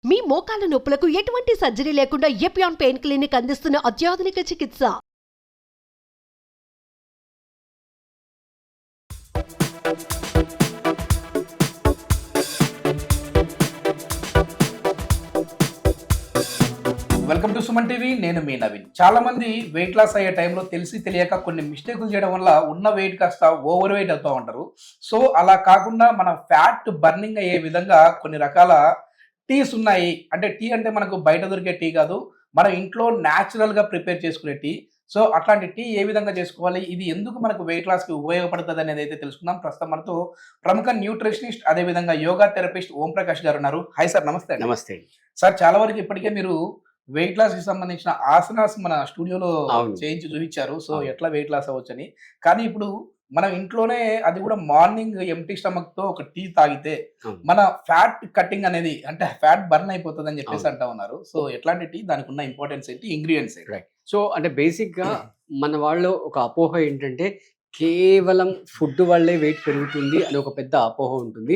మీ మోకాల నొప్పులకు ఎటువంటి సర్జరీ లేకుండా ఎపియాన్ పెయిన్ క్లినిక్ అందిస్తున్న అత్యాధునిక చికిత్స. Welcome to Suman TV. నేను మీ నవీన్. చాలా మంది వెయిట్ లాస్ అయ్యే టైంలో తెలిసి తెలియక కొన్ని మిస్టేకులు చేయడం వల్ల ఉన్న వెయిట్ కాస్త ఓవర్ వెయిట్ అవుతూ ఉంటారు. సో అలా కాకుండా మన ఫ్యాట్ బర్నింగ్ అయ్యే విధంగా కొన్ని రకాల టీస్ ఉన్నాయి. అంటే టీ అంటే మనకు బయట దొరికే టీ కాదు, మనం ఇంట్లో న్యాచురల్ గా ప్రిపేర్ చేసుకునే టీ. సో అట్లాంటి టీ ఏ విధంగా చేసుకోవాలి, ఇది ఎందుకు మనకు వెయిట్ లాస్ కి ఉపయోగపడుతుంది అనేది అయితే తెలుసుకుందాం. ప్రస్తుతం మనతో ప్రముఖ న్యూట్రిషనిస్ట్, అదే విధంగా యోగా థెరపిస్ట్ ఓం ప్రకాష్ గారు ఉన్నారు. Hi sir. నమస్తే. నమస్తే సార్, చాలా వరకు ఇప్పటికే మీరు వెయిట్ లాస్ కి సంబంధించిన ఆసనాస్ మన స్టూడియోలో చేయించి చూపించారు. సో ఎట్లా వెయిట్ లాస్ అవ్వచ్చని. కానీ ఇప్పుడు మనం ఇంట్లోనే, అది కూడా మార్నింగ్ ఎంప్టీ స్టమక్ తో ఒక టీ తాగితే మన ఫ్యాట్ కటింగ్ అనేది, అంటే ఫ్యాట్ బర్న్ అయిపోతుంది అని చెప్పేసి అంటా ఉన్నారు. సో ఎట్లాంటి టీ, దానికి ఉన్న ఇంపార్టెన్స్ ఏంటి, ఇంగ్రీడియంట్స్ ఏంటి? రైట్. సో అంటే బేసిక్ గా మన వాళ్ళు ఒక అపోహ ఏంటంటే కేవలం ఫుడ్ వల్లే వెయిట్ పెరుగుతుంది అని ఒక పెద్ద అపోహ ఉంటుంది.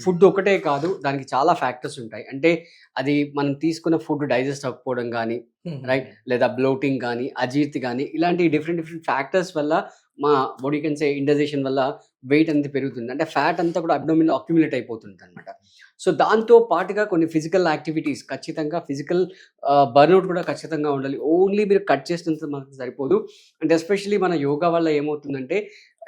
ఫుడ్ ఒకటే కాదు, దానికి చాలా ఫ్యాక్టర్స్ ఉంటాయి. అంటే అది మనం తీసుకున్న ఫుడ్ డైజెస్ట్ అవ్వకపోవడం కానీ, రైట్, లేదా బ్లోటింగ్ కానీ, అజీర్తి కానీ, ఇలాంటి డిఫరెంట్ ఫ్యాక్టర్స్ వల్ల మా బాడీ కెన్ సే ఇండైజెషన్ వల్ల వెయిట్ అనేది పెరుగుతుంది. అంటే ఫ్యాట్ అంతా కూడా అబ్డోమిన్ లో అక్యుములేట్ అయిపోతుంది అనమాట. సో దాంతో పాటుగా కొన్ని ఫిజికల్ యాక్టివిటీస్, ఖచ్చితంగా ఫిజికల్ బర్న్అవుట్ కూడా ఖచ్చితంగా ఉండాలి. ఓన్లీ మీరు కట్ చేసినంత మనకు సరిపోదు. అంటే ఎస్పెషల్లీ మన యోగా వల్ల ఏమవుతుందంటే,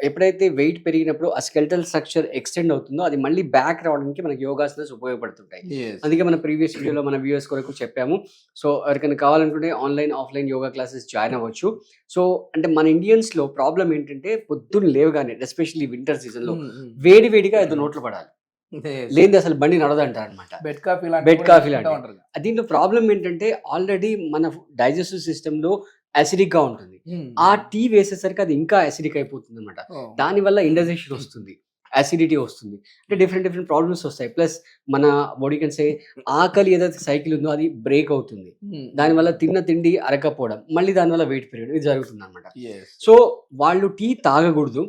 ఎప్పుడైతే వెయిట్ పెరిగినప్పుడు ఆ స్కెల్టల్ స్ట్రక్చర్ ఎక్స్టెండ్ అవుతుందో అది మళ్ళీ బ్యాక్ రావడానికి మనకి యోగాసనాస్ ఉపయోగపడుతుంటాయి. అందుకే మన ప్రీవియస్ వీడియోలో మన వ్యూవర్స్ కొరకు చెప్పాము. సో ఎవరికైనా కావాలనుకుంటే online offline yoga classes join అవ్వచ్చు. సో అంటే మన ఇండియన్స్ లో ప్రాబ్లం ఏంటంటే, పొద్దున్న లేవగానే ఎస్పెషల్లీ వింటర్ సీజన్ లో వేడి వేడిగా ఏదో నోట్లు పడాలి, లేని అసలు బండి నడదంటారు అనమాట. బెడ్ కాఫీ లాంటి. దీంట్లో ప్రాబ్లం ఏంటంటే, ఆల్రెడీ మన డైజెస్టివ్ సిస్టమ్ లో అసిడిక్ గా ఉంటుంది. ఆ టీ వేసేసరికి అది ఇంకా అసిడిక్ అయిపోతుంది అనమాట. దానివల్ల ఇండైజెషన్ వస్తుంది, అసిడిటీ వస్తుంది, అంటే డిఫరెంట్ ప్రాబ్లమ్స్ వస్తాయి. ప్లస్ మన బాడీ కెన్ సే ఆకలి ఏదైతే సైకిల్ ఉందో అది బ్రేక్ అవుతుంది. దానివల్ల తిన్న తిండి అరకపోవడం, మళ్ళీ దానివల్ల వెయిట్ పెరగడం, ఇది జరుగుతుంది అనమాట. సో వాళ్ళు టీ తాగకూడదు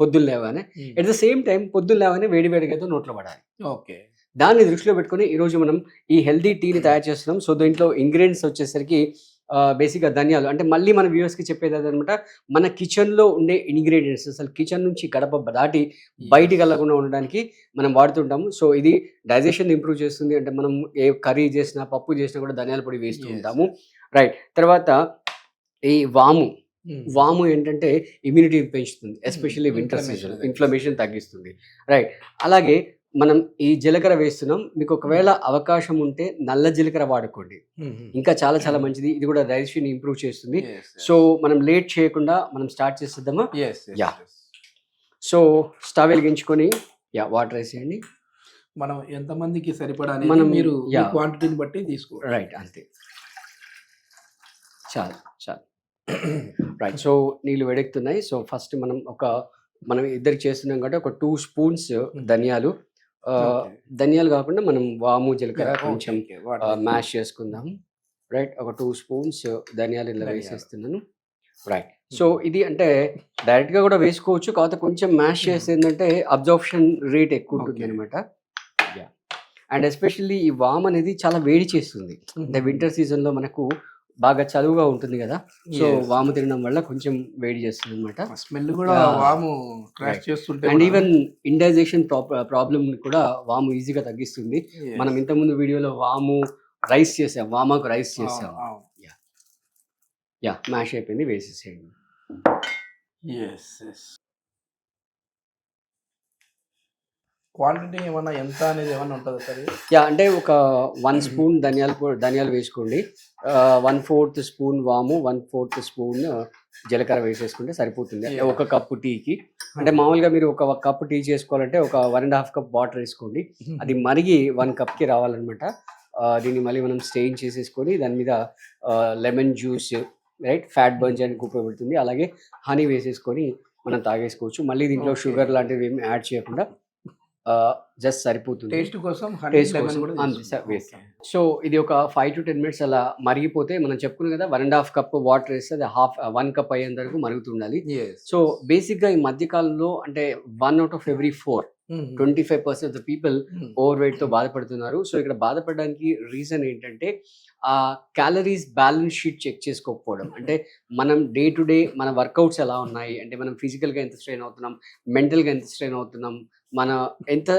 పొద్దున్న లేవగానే. ఎట్ ద సేమ్ టైం పొద్దున్న లేవగానే వేడి వేడిగా నోట్లో పడాలి. ఓకే. దాన్ని దృష్టిలో పెట్టుకుని ఈరోజు మనం ఈ హెల్దీ టీని తయారు చేస్తున్నాం. సో దీంట్లో ఇంగ్రీడియంట్స్ వచ్చేసరికి బేసిక్గా ధనియాలు. అంటే మళ్ళీ మన వ్యూవర్స్కి చెప్పేది అదనమాట, మన కిచెన్లో ఉండే ఇంగ్రీడియంట్స్ అసలు కిచెన్ నుంచి గడప దాటి బయటికి వెళ్ళకుండా ఉండడానికి మనం వాడుతుంటాము. సో ఇది డైజెషన్ ఇంప్రూవ్ చేస్తుంది. అంటే మనం ఏ కర్రీ చేసినా, పప్పు చేసినా కూడా ధనియాల పొడి వేస్తూ ఉంటాము. రైట్. తర్వాత ఈ వాము ఏంటంటే ఇమ్యూనిటీ పెంచుతుంది, ఎస్పెషల్లీ వింటర్ సీజన్, ఇన్ఫ్లమేషన్ తగ్గిస్తుంది. రైట్. అలాగే మనం ఈ జీలకర్ర వేస్తున్నాం. మీకు ఒకవేళ అవకాశం ఉంటే నల్ల జీలకర్ర వాడుకోండి, ఇంకా చాలా చాలా మంచిది. ఇది కూడా డైజెషన్ ఇంప్రూవ్ చేస్తుంది. సో మనం లేట్ చేయకుండా మనం స్టార్ట్ చేసేద్దామా? యా. సో స్టవ్ వెలిగించుకొని వాటర్ వేసేయండి. మనం ఎంతమందికి సరిపడా మనం మీరు క్వాంటిటీని బట్టి తీసుకో. రైట్, అంతే, చాలు. రైట్. సో నీళ్ళు వేడెక్కుతున్నాయి. సో ఫస్ట్ మనం ఇద్దరికి చేస్తున్నాం కాబట్టి ఒక 2 స్పూన్స్ ధనియాలు. ధనియాలు కాకుండా మనం వాము జీలకర్ర కొంచెం మ్యాష్ చేసుకుందాం. రైట్. ఒక 2 స్పూన్స్ ధనియాలు ఇలా వేసేస్తున్నాను. రైట్. సో ఇది అంటే డైరెక్ట్ గా కూడా వేసుకోవచ్చు, కాకపోతే కొంచెం మ్యాష్ చేస్తే ఏంటంటే అబ్జార్ప్షన్ రేట్ ఎక్కువ ఉంటుంది అనమాట. అండ్ ఎస్పెషల్లీ ఈ వామ్ అనేది చాలా వేడి చేస్తుంది. అంటే వింటర్ సీజన్ లో మనకు బాగా చలువుగా ఉంటుంది కదా, సో వాము తినడం వల్ల కొంచెం వేడి చేస్తుంది అనమాట. స్మెల్ కూడా వాము క్రాష్ చేస్తుంటే, అండ్ ఈవెన్ ఇండైజెషన్ ప్రాబ్లమ్ కూడా వాము ఈజీగా తగ్గిస్తుంది. మనం ఇంతకుముందు వీడియోలో వామాకు రైస్ చేసాం. మ్యాష్ అయిపోయింది, వేసేసేయండి. క్వాంటిటీ ఏమన్నా ఎంత అనేది ఏమన్నా ఉంటుందా సార్? అంటే ఒక 1 స్పూన్ ధనియాలు వేసుకోండి, 1/4 స్పూన్ వాము, 1/4 స్పూన్ జీలకర్ర వేసేసుకుంటే సరిపోతుంది ఒక కప్పు టీకి. అంటే మామూలుగా మీరు ఒక కప్పు టీ చేసుకోవాలంటే ఒక 1.5 కప్ వాటర్ వేసుకోండి. అది మరిగి 1 కప్కి రావాలన్నమాట. దీన్ని మళ్ళీ మనం స్టెయిన్ చేసేసుకొని దాని మీద lemon juice, right, fat burn చేయడానికి ఉపయోగపడుతుంది. అలాగే హనీ వేసేసుకొని మనం తాగేసుకోవచ్చు. మళ్ళీ దీంట్లో షుగర్ లాంటివి ఏమి యాడ్ చేయకుండా జస్ట్ సరిపోతుంది, టేస్ట్ కోసం. సో ఇది ఒక 5 to 10 minutes అలా మరిగిపోతే, మనం చెప్పుకున్నాం కదా 1.5 కప్ వాటర్ వేస్తే అది 1 కప్ అయ్యేంత వరకు మరుగుతుండాలి. సో బేసిక్ గా ఈ మధ్య కాలంలో అంటే 1 out of every 4 25% of the people over weight తో బాధపడుతున్నారు. సో ఇక్కడ బాధపడడానికి రీజన్ ఏంటంటే ఆ క్యాలరీస్ బ్యాలెన్స్ షీట్ చెక్ చేసుకోకపోవడం. అంటే మనం డే టు డే మన వర్కౌట్స్ ఎలా ఉన్నాయి, అంటే మనం ఫిజికల్ గా ఎంత స్ట్రెయిన్ అవుతున్నాం, మెంటల్ గా ఎంత స్ట్రెయిన్ అవుతున్నాం, మన ఎంత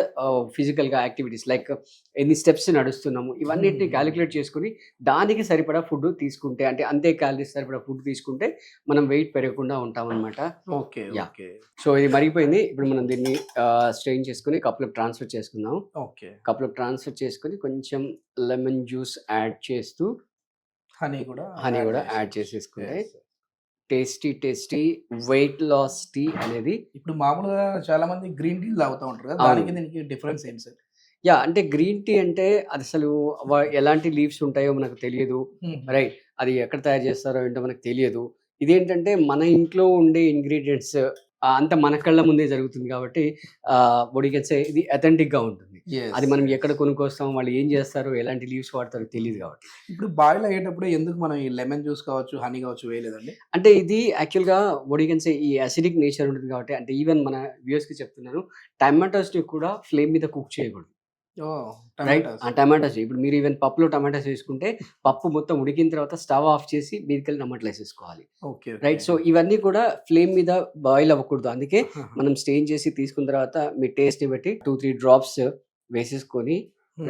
ఫిజికల్ గా యాక్టివిటీస్ లైక్ ఎన్ని స్టెప్స్ నడుస్తున్నాము, ఇవన్నిటిని క్యాలిక్యులేట్ చేసుకుని దానికి సరిపడా ఫుడ్ తీసుకుంటే, అంటే అంతే క్యాలరీస్ సరిపడా ఫుడ్ తీసుకుంటే మనం వెయిట్ పెరగకుండా ఉంటాం అనమాట. Okay Yeah. ఓకే సో ఇది మరిగిపోయింది. ఇప్పుడు మనం దీన్ని స్ట్రెయిన్ చేసుకుని కప్లోకి ట్రాన్స్ఫర్ చేసుకుందాం. ఓకే. కప్లోకి ట్రాన్స్ఫర్ చేసుకుని కొంచెం లెమన్ జ్యూస్ యాడ్ చేస్తూ హనీ కూడా యాడ్ చేసేసుకుంటే టేస్టీ వెయిట్ లాస్ టీ అనేది. ఇప్పుడు మామూలుగా చాలా మంది గ్రీన్ టీ తాగుతూ ఉంటారు కదా, అవును. దానికి దీనికి డిఫరెన్స్ ఏంటి సార్? అంటే గ్రీన్ టీ అంటే అది అసలు ఎలాంటి లీవ్స్ ఉంటాయో మనకు తెలియదు, రైట్? అది ఎక్కడ తయారు చేస్తారో ఏంటో మనకు తెలియదు. ఇదేంటంటే మన ఇంట్లో ఉండే ఇంగ్రీడియంట్స్ అంత మన కళ్ళ ముందే జరుగుతుంది కాబట్టి బొడికెన్సే ఇది అథెంటిక్ గా ఉంటుంది. Yes. అది మనం ఎక్కడ కొనుక్కొస్తాం, వాళ్ళు ఏం చేస్తారో, ఎలాంటి లీవ్స్ వాడతారో తెలియదు కాబట్టి. ఇప్పుడు బాయిల్ అయ్యేటప్పుడు ఎందుకు మనం ఈ లెమన్ జ్యూస్ కావచ్చు, హనీ కావచ్చు వేయలేదండి? అంటే ఇది యాక్చువల్గా బొడికెన్సే ఈ అసిడిక్ నేచర్ ఉంటుంది కాబట్టి, అంటే ఈవెన్ మన వ్యూయర్స్ కి చెప్తున్నాను, టమాటోస్ ని కూడా ఫ్లేమ్ మీద కుక్ చేయకూడదు, రైట్? టమాటాస్ ఇప్పుడు మీరు ఈవెన్ పప్పులో టమాటాస్ వేసుకుంటే పప్పు మొత్తం ఉడికిన తర్వాత స్టవ్ ఆఫ్ చేసి మీదకెళ్ళి టమాటాలు వేసేసుకోవాలి, ఓకే రైట్? సో ఇవన్నీ కూడా ఫ్లేమ్ మీద బాయిల్ అవ్వకూడదు. అందుకే మనం స్టెయిన్ చేసి తీసుకున్న తర్వాత మీ టేస్ట్ ని బట్టి 2-3 డ్రాప్స్ వేసేసుకొని,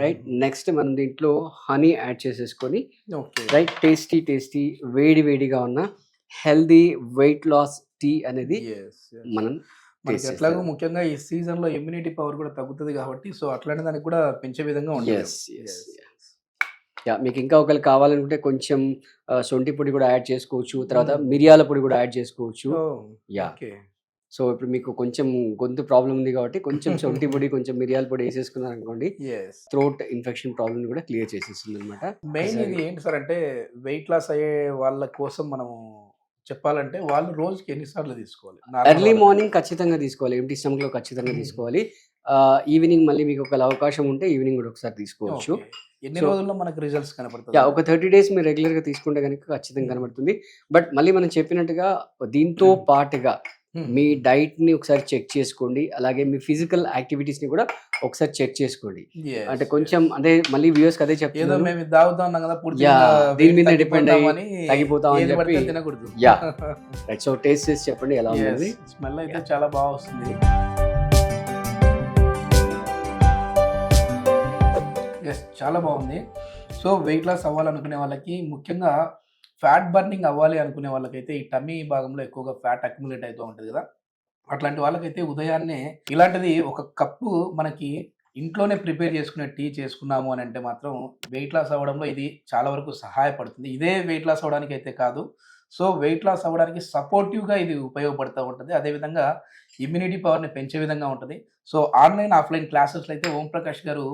రైట్? నెక్స్ట్ మనం దీంట్లో హనీ యాడ్ చేసేసుకొని, ఓకే. రైట్? టేస్టీ వేడిగా ఉన్న హెల్దీ వెయిట్ లాస్ టీ అనేది మనం మనకి ఎట్లాగో ముఖ్యంగా ఈ సీజన్ లో ఇమ్యూనిటీ పవర్ కూడా తగ్గుతుంది కాబట్టి, సో అట్లాంటి దానికి కూడా పెంచే విధంగా ఉంటుంది. మీకు ఇంకా ఒకవేళ కావాలనుకుంటే కొంచెం సొంటి పొడి కూడా యాడ్ చేసుకోవచ్చు, తర్వాత మిరియాల పొడి కూడా యాడ్ చేసుకోవచ్చు. యా, సో ఇప్పుడు మీకు కొంచెం గొంతు ప్రాబ్లం ఉంది కాబట్టి కొంచెం సొంటి పొడి కొంచెం మిరియాల పొడి వేసేసుకున్నారు అనుకోండి, థ్రోట్ ఇన్ఫెక్షన్ ప్రాబ్లమ్ కూడా క్లియర్ చేసేస్తుంది అనమాట. మెయిన్ ఇది ఏంటి సార్ అంటే వెయిట్ లాస్ అయ్యే వాళ్ళ కోసం మనం చెప్పాలంటే వాళ్ళు రోజుకి ఎన్నిసార్లు తీసుకోవాలి? ఎర్లీ మార్నింగ్ ఖచ్చితంగా తీసుకోవాలి, ఎంటీ స్టమక్ లో ఖచ్చితంగా తీసుకోవాలి. ఈవినింగ్ మళ్ళీ మీకు ఒక అవకాశం ఉంటే ఈవినింగ్ కూడా ఒకసారి తీసుకోవచ్చు. ఎన్ని రోజుల్లో మనకు రిజల్ట్స్ కనపడుతుంది? ఒక 30 days మీరు రెగ్యులర్ గా తీసుకుంటే కనుక ఖచ్చితంగా కనబడుతుంది. బట్ మళ్ళీ మనం చెప్పినట్టుగా దీంతో పాటుగా మీ డైట్ ని ఒకసారి చెక్ చేసుకోండి, అలాగే మీ ఫిజికల్ యాక్టివిటీస్ ని కూడా ఒకసారి చెక్ చేసుకోండి. అంటే కొంచెం అంటే మళ్ళీ వ్యూయర్స్ అదే చెప్తాను, మేము తాగుతాం కదా దీని మీద డిపెండ్ అయ్యి తగ్గిపోతాం అని చెప్పి. తినకూడదు. Yeah, right. సో టేస్ట్ చేసి చెప్పండి ఎలా ఉంది. స్మెల్ అయితే చాలా బాగా వస్తుంది. చాలా బాగుంది. సో వెయిట్ లాస్ అవ్వాలనుకునే వాళ్ళకి, ముఖ్యంగా ఫ్యాట్ బర్నింగ్ అవ్వాలి అనుకునే వాళ్ళకైతే ఈ టమ్మీ భాగంలో ఎక్కువగా ఫ్యాట్ అక్యుములేట్ అవుతూ ఉంటుంది కదా, అట్లాంటి వాళ్ళకైతే ఉదయాన్నే ఇలాంటిది ఒక కప్పు మనకి ఇంట్లోనే ప్రిపేర్ చేసుకునే టీ చేసుకున్నాము అని అంటే మాత్రం వెయిట్ లాస్ అవ్వడంలో ఇది చాలా వరకు సహాయపడుతుంది. ఇదే వెయిట్ లాస్ అవ్వడానికి అయితే కాదు, సో వెయిట్ లాస్ అవ్వడానికి సపోర్టివ్గా ఇది ఉపయోగపడుతూ ఉంటుంది. అదేవిధంగా ఇమ్యూనిటీ పవర్ని పెంచే విధంగా ఉంటుంది. సో ఆన్లైన్ ఆఫ్లైన్ క్లాసెస్లో అయితే ఓంప్రకాష్ గారు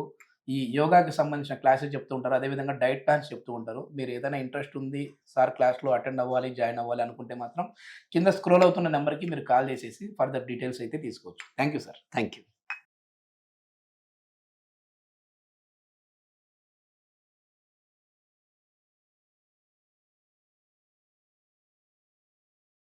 ఈ యోగాకి సంబంధించిన క్లాసెస్ చెప్తూ ఉంటారు, అదేవిధంగా డైట్ ప్లాన్స్ చెప్తూ ఉంటారు. మీరు ఏదైనా ఇంట్రెస్ట్ ఉంది సార్ క్లాస్లో అటెండ్ అవ్వాలి, జాయిన్ అవ్వాలి అనుకుంటే మాత్రం కింద స్క్రోల్ అవుతున్న నెంబర్కి మీరు కాల్ చేసేసి ఫర్దర్ డీటెయిల్స్ అయితే తీసుకోవచ్చు. Thank you sir. Thank you.